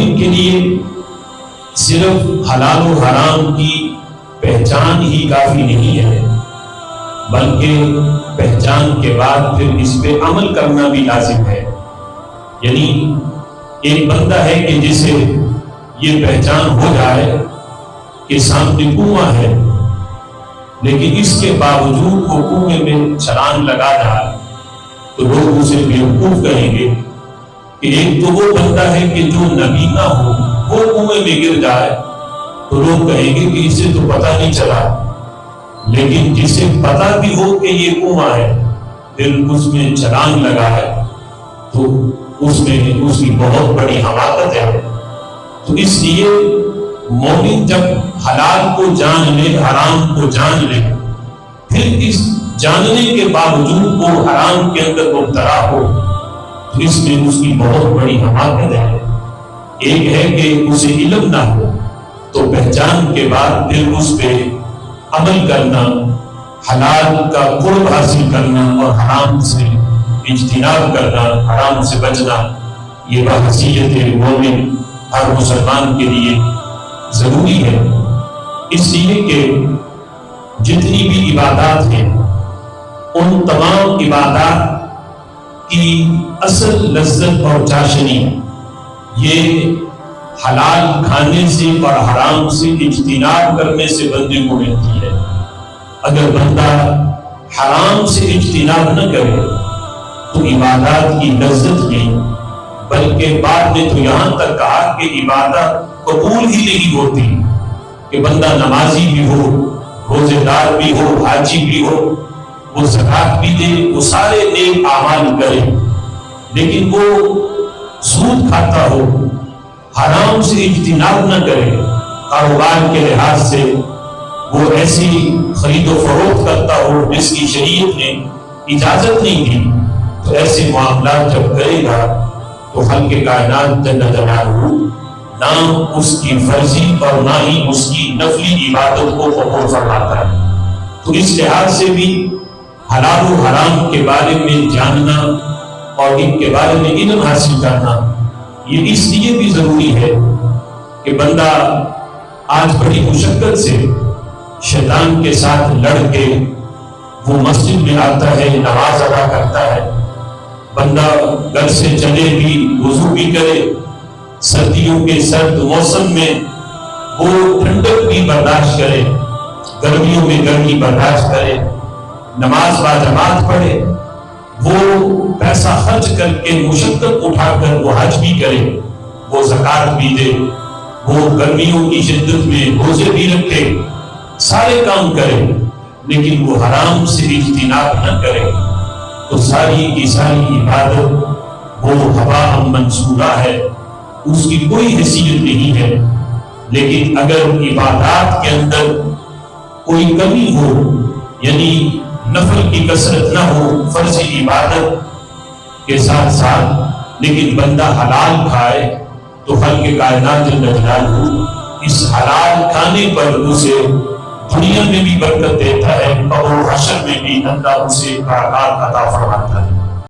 مومن کے لیے صرف حلال و حرام کی پہچان ہی کافی نہیں ہے، بلکہ پہچان کے بعد پھر اس پہ عمل کرنا بھی لازم ہے۔ یعنی ایک بندہ ہے کہ جسے یہ پہچان ہو جائے کہ سامنے کنواں ہے، لیکن اس کے باوجود وہ کنویں میں چھلانگ لگا جائے تو لوگ اسے بیوقوف کہیں گے کہ ایک تو وہ بندہ ہے کہ جو نبینا ہو وہ کنویں میں گر جائے تو لوگ کہیں گے کہ اسے تو پتہ نہیں چلا، لیکن جسے پتہ بھی ہو کہ یہ کنواں ہے پھر اس میں چھلانگ لگا ہے تو اس میں اس کی بہت بڑی حماقت ہے۔ تو اس لیے مومن جب حلال کو جان لے، حرام کو جان لے، پھر اس جاننے کے باوجود وہ حرام کے اندر مبتلا ہو تو اس میں اس کی بہت بڑی حماقت ہے۔ ایک ہے کہ اسے علم نہ ہو تو پہچان کے بعد پھر اس پہ عمل کرنا، حلال کا قرب حاصل کرنا اور حرام سے اجتناب کرنا، حرام سے بچنا، یہ بحیثیت مومن ہر مسلمان کے لیے ضروری ہے۔ اس لیے کہ جتنی بھی عبادات ہیں ان تمام عبادات کی اصل لذت اور چاشنی یہ حلال کھانے سے اور حرام سے اجتناب کرنے سے بندے کو ملتی ہے۔ اگر بندہ حرام سے اجتناب نہ کرے تو عبادات کی لذت نہیں، بلکہ بعد میں تو یہاں تک کہا کہ عبادت قبول ہی نہیں ہوتی کہ بندہ نمازی بھی ہو، روزے دار بھی ہو، حاجی بھی ہو، وہ زکات بھی دے، وہ سارے نیک اعمال کرے، لیکن وہ سود کھاتا ہو، حرام سے اجتناب نہ کرے، کاروبار کے لحاظ سے وہ ایسی خرید و فروخت کرتا ہو جس کی شریعت نے اجازت نہیں دی، تو ایسے معاملات جب کرے گا تو خالق کائنات جل جلالہ نہ اس کی فرضی اور نہ ہی اس کی نفلی عبادت کو قبول فرماتا ہے۔ تو اس لحاظ سے بھی حلال و حرام کے بارے میں جاننا اور ان کے بارے میں علم حاصل کرنا یہ اس لیے بھی ضروری ہے کہ بندہ آج بڑی مشقت سے شیطان کے ساتھ لڑ کے وہ مسجد میں آتا ہے، نماز ادا کرتا ہے، بندہ گھر سے چلے بھی، وضو بھی کرے، سردیوں کے سرد موسم میں وہ ٹھنڈک بھی برداشت کرے، گرمیوں میں گرمی برداشت کرے، نماز با جماعت پڑھے، وہ پیسہ خرچ کر کے مشقت اٹھا کر وہ حج بھی کرے، وہ زکات بھی دے، وہ گرمیوں کی شدت میں روزے بھی رکھے، سارے کام کرے، لیکن وہ حرام سے اجتناب نہ کرے تو ساری کی ساری عبادت وہ ہوا منصورہ ہے، اس کی کوئی حیثیت نہیں ہے۔ لیکن اگر عبادات کے اندر کوئی کمی ہو، یعنی نفل کی کثرت نہ ہو، فرضی عبادت کے ساتھ ساتھ لیکن بندہ حلال کھائے تو خالق کائنات جل جلالہ اس حلال کھانے پر اسے دنیا میں بھی برکت دیتا ہے اور حشر میں بھی اللہ اسے برکات عطا فرماتا ہے۔